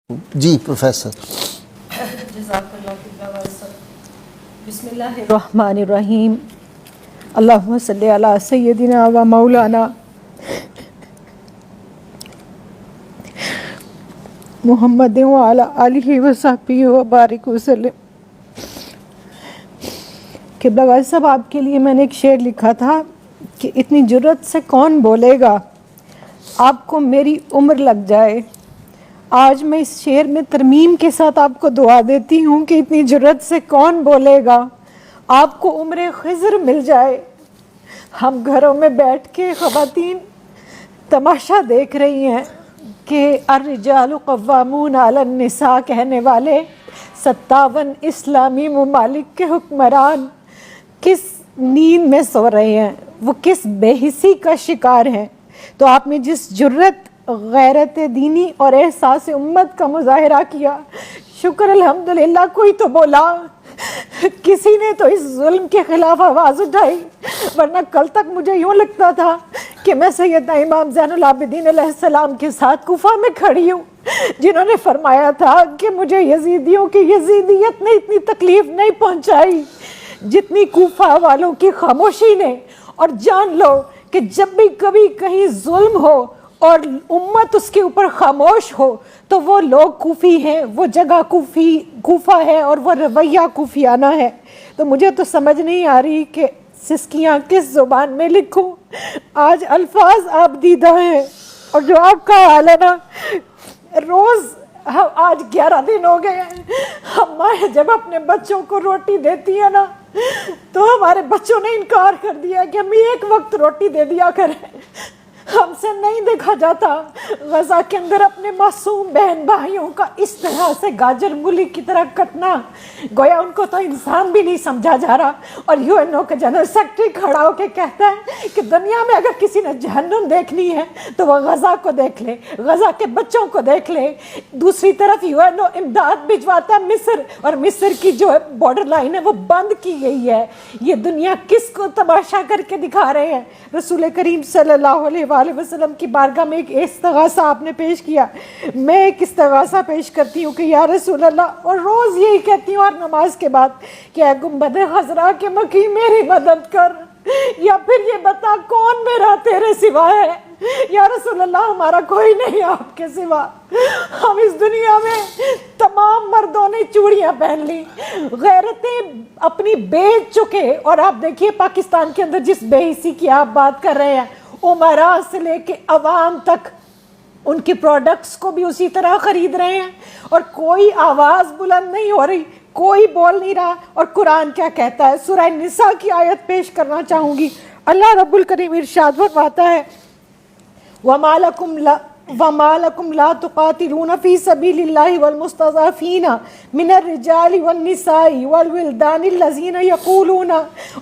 جی professor بسم اللہ الرحمن الرحیم اللہم صلی علی سیدنا و مولانا محمد و علی آلہ و صحبہ و بارک وسلم۔ قبلہ والا صاحب، آپ کے لیے میں نے ایک شعر لکھا تھا کہ اتنی جرت سے کون بولے گا آپ کو میری عمر لگ جائے۔ آج میں اس شعر میں ترمیم کے ساتھ آپ کو دعا دیتی ہوں کہ اتنی جرت سے کون بولے گا آپ کو عمر خضر مل جائے۔ ہم گھروں میں بیٹھ کے خواتین تماشا دیکھ رہی ہیں کہ الرجال قوامون علی النساء کہنے والے 57 اسلامی ممالک کے حکمران کس نیند میں سو رہے ہیں، وہ کس بے حسی کا شکار ہیں۔ تو آپ نے جس جرت، غیرت دینی اور احساس امت کا مظاہرہ کیا، شکر الحمدللہ کوئی تو بولا، کسی نے تو اس ظلم کے خلاف آواز اٹھائی، ورنہ کل تک مجھے یوں لگتا تھا کہ میں سیدنا امام زین العابدین علیہ السلام کے ساتھ کوفہ میں کھڑی ہوں، جنہوں نے فرمایا تھا کہ مجھے یزیدیوں کی یزیدیت نے اتنی تکلیف نہیں پہنچائی جتنی کوفہ والوں کی خاموشی نے۔ اور جان لو کہ جب بھی کبھی کہیں ظلم ہو اور امت اس کے اوپر خاموش ہو تو وہ لوگ کوفی ہیں، وہ جگہ کوفہ ہے اور وہ رویہ کوفیانہ ہے۔ تو مجھے تو سمجھ نہیں آ رہی کہ سسکیاں کس زبان میں لکھوں۔ آج الفاظ آپ دیدہ ہیں، اور جو آپ کا حال ہے نا، روز آج 11 دن ہو گئے ہیں، ہم مائیں جب اپنے بچوں کو روٹی دیتی ہیں نا تو ہمارے بچوں نے انکار کر دیا کہ ہم ایک وقت روٹی دے دیا کریں۔ ہم سے نہیں دیکھا جاتا غزہ کے اندر اپنے معصوم بہن بھائیوں کا اس طرح سے گاجر مولی کی طرح کٹنا، گویا ان کو تو انسان بھی نہیں سمجھا جا رہا۔ اور یو این او کا جنرل سیکرٹری کھڑا ہو کے کہتا ہے کہ دنیا میں اگر کسی نے جہنم دیکھنی ہے تو وہ غزہ کو دیکھ لے، غزہ کے بچوں کو دیکھ لے۔ دوسری طرف یو این او امداد بھجواتا ہے مصر، اور مصر کی جو بارڈر لائن ہے وہ بند کی گئی ہے۔ یہ دنیا کس کو تماشا کر کے دکھا رہے ہیں؟ رسول کریم صلی اللہ علیہ وسلم کی بارگاہ میں ایک استغاثہ آپ نے پیش کیا، میں ایک استغاثہ پیش کرتی ہوں کہ یا رسول اللہ، اور روز یہی کہتی ہوں اور نماز کے بعد کہ اے گنبد خضرا کے مکی میری مدد کر، یا پھر یہ بتا کون میرا تیرے سوا ہے۔ یا رسول اللہ، ہمارا کوئی نہیں آپ کے سوا۔ ہم اس دنیا میں تمام مردوں نے چوڑیاں پہن لی، غیرتیں اپنی بیچ چکے، اور آپ دیکھیے پاکستان کے اندر جس بے حسی کی آپ بات کر رہے ہیں، عمراء سے لے کے عوام تک ان کے پروڈکٹس کو بھی اسی طرح خرید رہے ہیں، اور کوئی آواز بلند نہیں ہو رہی، کوئی بول نہیں رہا۔ اور قرآن کیا کہتا ہے؟ سورہ نساء کی آیت پیش کرنا چاہوں گی۔ اللہ رب الکریم ارشاد فرماتا ہے وَمَا لَكُمْ لَا تُقَاتِلُونَ فِي سَبِيلِ اللَّهِ وَالْمُسْتَضْعَفِينَ مِنَ الرِّجَالِ وَالنِّسَاءِ وَالْوِلْدَانِ الَّذِينَ يَقُولُونَ۔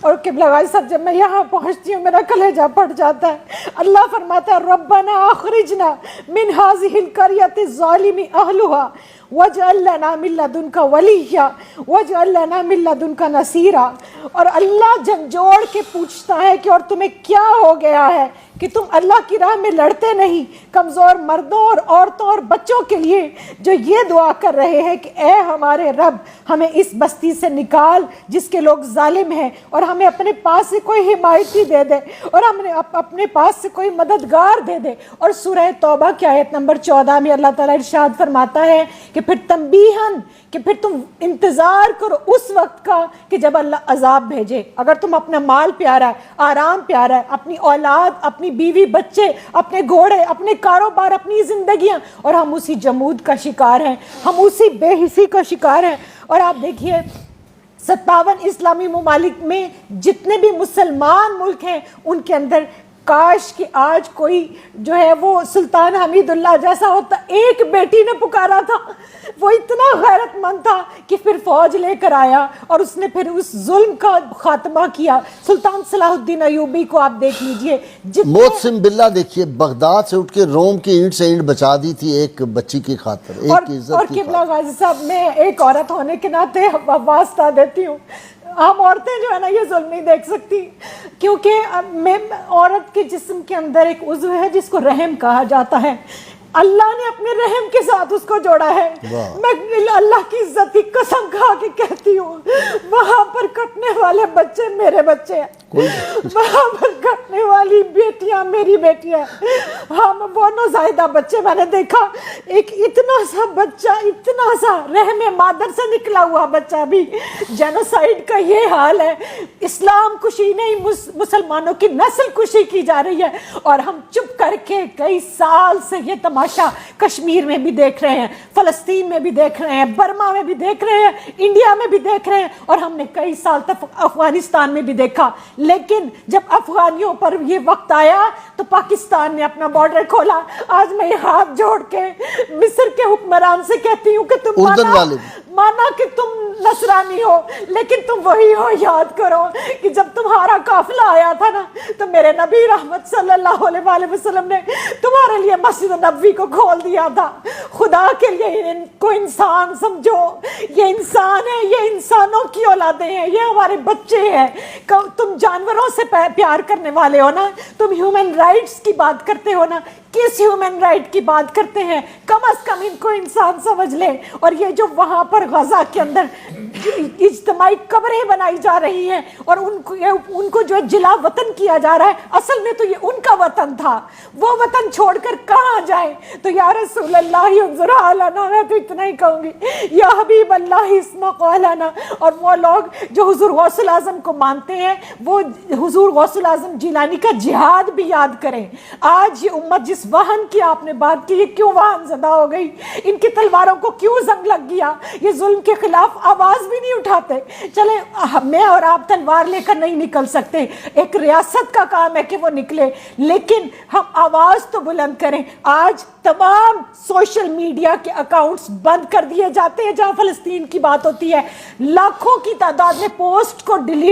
اور قبلہ والا صاحب، جب میں یہاں پہنچتی ہوں میرا کلیجہ پھٹ جاتا ہے۔ اللہ فرماتا ہے رَبَّنَا أَخْرِجْنَا مِنْ هَٰذِهِ الْقَرْيَةِ الظَّالِمِ أَهْلُهَا وَاجْعَل لَّنَا مِن لَّدُنكَ وَلِيًّا وَاجْعَل لَّنَا مِن لَّدُنكَ نَصِيرًا۔ اور اللہ جھنجھوڑ کے پوچھتا ہے کہ اور تمہیں کیا ہو گیا ہے کہ تم اللہ کی راہ میں لڑتے نہیں؟ کمزور مردوں اور عورتوں اور بچوں کے لیے جو یہ دعا کر رہے ہیں کہ اے ہمارے رب، ہمیں اس بستی سے نکال جس کے لوگ ظالم ہیں، اور ہمیں اپنے پاس سے کوئی حمایتی دے دے، اور ہمیں اپنے پاس سے کوئی مددگار دے دے۔ اور سورہ توبہ کی آیت نمبر 14 میں اللہ تعالیٰ ارشاد فرماتا ہے کہ پھر تنبیہاً، کہ پھر تم انتظار کرو اس وقت کا کہ جب اللہ عذاب بھیجے۔ اگر تم اپنا مال پیارا ہے، آرام پیارا ہے، اپنی اولاد، اپنی بیوی بچے، اپنے گھوڑے، اپنے کاروبار، اپنی زندگیاں، اور ہم اسی جمود کا شکار ہیں، ہم اسی بے حسی کا شکار ہیں۔ اور آپ دیکھیے 57 اسلامی ممالک میں جتنے بھی مسلمان ملک ہیں ان کے اندر کاش کہ آج کوئی جو ہے وہ سلطان حمید اللہ جیسا ہوتا۔ ایک بیٹی نے پکارا تھا، وہ اتنا غیرت مند تھا کہ پھر فوج لے کر آیا اور اس نے پھر اس ظلم کا خاتمہ کیا۔ سلطان صلاح الدین ایوبی کو آپ دیکھ لیجئے، محسن باللہ دیکھیے بغداد سے اٹھ کے روم کی اینٹ سے اینٹ بچا دی تھی ایک بچی کی خاطر، ایک کی عزت اور کی قبلہ خاطر۔ غازی صاحب، میں ایک عورت ہونے کے ناطے واسطہ دیتی ہوں، ہم عورتیں جو ہے نا یہ ظلم نہیں دیکھ سکتی، کیونکہ عورت کے جسم کے اندر ایک عضو ہے جس کو رحم کہا جاتا ہے۔ اللہ نے اپنے رحم کے ساتھ اس کو جوڑا ہے. میں اللہ کی عزت کی قسم کھا کے کہتی ہوں وہاں پر کٹنے والے بچے میرے بچے ہیں, وہاں پر کٹنے والی بیٹیاں میری بیٹیاں. ہم وہ نوزائیدہ بچے میں نے دیکھا, ایک اتنا سا بچہ, اتنا سا رحم مادر سے نکلا ہوا بچہ بھی. جینوسائیڈ کا یہ حال ہے, اسلام کشی نہیں مسلمانوں کی نسل کشی کی جا رہی ہے, اور ہم چپ کر کے کئی سال سے یہ تماشا کشمیر میں بھی دیکھ رہے ہیں, فلسطین میں بھی دیکھ رہے ہیں, برما میں بھی دیکھ رہے ہیں, انڈیا میں بھی دیکھ رہے ہیں, اور ہم نے کئی سال تک افغانستان میں بھی دیکھا. لیکن جب افغانیوں پر یہ وقت آیا تو پاکستان نے اپنا بارڈر کھولا. آج میں یہ ہاتھ جوڑ کے مصر کے حکمران سے کہتی ہوں کہ تم مانا کہ تم نصرانی ہو, لیکن تم وہی ہو. یاد کرو کہ جب تمہارا قافلہ آیا تھا نا تو میرے نبی رحمت صلی اللہ علیہ وآلہ وسلم نے تمہارے لیے مسجد نبوی کو کھول دیا تھا. خدا کے لیے ان کو انسان سمجھو, یہ انسان ہے, یہ انسانوں کی اولادیں ہیں, یہ ہمارے بچے ہیں. تم جانوروں سے پیار کرنے والے ہو نا, تم ہیومن رائٹس کی بات کرتے ہو نا, کس ہیومن رائٹ کی بات کرتے ہیں؟ کم از کم ان کو انسان سمجھ لے. اور یہ جو وہاں پر غزہ کے اندر اجتماعی قبریں بنائی جا رہی ہیں اور ان کو جو جلا وطن کیا جا رہا ہے, اصل میں تو یہ ان کا وطن تھا. وہ وطن چھوڑ کر کہاں جائیں؟ تو یا رسول اللہ انظر حالنا, میں تو اتنا ہی کہوں گی, یا حبیب اللہ اسمع قولنا. اور وہ لوگ جو حضور غوث الاعظم کو مانتے ہیں وہ حضور غوث الاعظم جیلانی کا جہاد بھی یاد کریں. آج یہ امت جس وہن کی آپ نے بات کی, یہ کیوں وہن زدہ ہو گئی؟ ان کی تلواروں کو کیوں زنگ لگ گیا؟ یہ ظلم کے خلاف آواز بھی نہیں اٹھاتے. چلیں میں اور آپ تلوار لے کر نہیں نکل سکتے, ایک ریاست کا کام ہے کہ وہ نکلے, لیکن ہم آواز تو بلند کریں. آج تمام سوشل میڈیا کے اکاؤنٹس بند کر دیے جاتے ہیں جہاں فلسطین کی بات ہوتی ہے. لاکھوں کی تعداد میں پوسٹ کو ڈیلیٹ